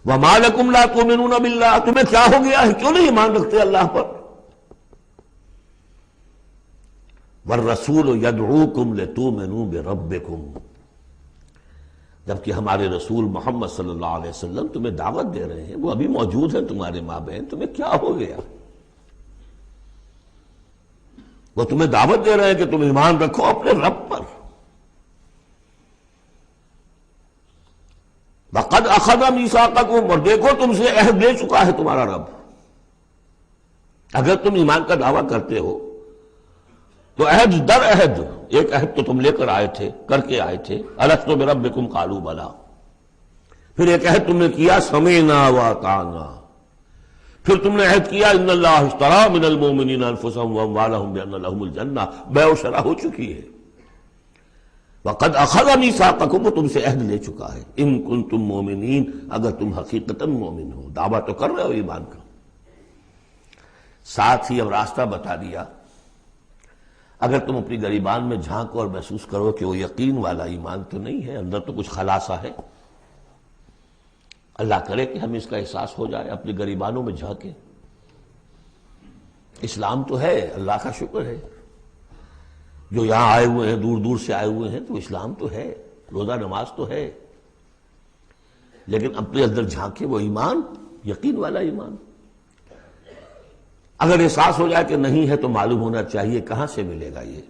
وما لکم لا تؤمنون باللہ، تمہیں کیا ہو گیا ہے، کیوں نہیں ایمان رکھتے اللہ پر؟ والرسول یدعوکم لتؤمنوا بربکم، جبکہ ہمارے رسول محمد صلی اللہ علیہ وسلم تمہیں دعوت دے رہے ہیں، وہ ابھی موجود ہیں تمہارے مابین، تمہیں کیا ہو گیا؟ وہ تمہیں دعوت دے رہے ہیں کہ تم ایمان رکھو اپنے رب پر۔ وَقَدْ أَخَذَ مِيثَاقَكُمْ، اور دیکھو تم سے عہد لے چکا ہے تمہارا رب۔ اگر تم ایمان کا دعویٰ کرتے ہو تو عہد در عہد، ایک عہد تو تم لے کر آئے تھے، کر کے آئے تھے، أَلَسْتُ بِرَبِّكُمْ قَالُوا بَلَىٰ، پھر ایک عہد تم نے کیا سَمِعْنَا وَأَطَعْنَا، پھر تم نے عہد کیا ان اللہ اشترى من المؤمنین انفسهم واموالهم بان لهم الجنہ، بیع و شرح ہو چکی ہے۔ وقد اخذ میثاقکم، وہ تم سے عہد لے چکا ہے، ان کنتم مؤمنین، اگر تم حقیقتاً مومن ہو، دعویٰ تو کر رہے ہو ایمان کا۔ ساتھ ہی اب راستہ بتا دیا، اگر تم اپنی گریبان میں جھانکو اور محسوس کرو کہ وہ یقین والا ایمان تو نہیں ہے، اندر تو کچھ خلاصہ ہے، اللہ کرے کہ ہمیں اس کا احساس ہو جائے، اپنی گریبانوں میں جھانکیں۔ اسلام تو ہے، اللہ کا شکر ہے، جو یہاں آئے ہوئے ہیں، دور دور سے آئے ہوئے ہیں، تو اسلام تو ہے، روزہ نماز تو ہے، لیکن اپنے اندر جھانکے وہ ایمان، یقین والا ایمان۔ اگر احساس ہو جائے کہ نہیں ہے تو معلوم ہونا چاہیے کہاں سے ملے گا یہ۔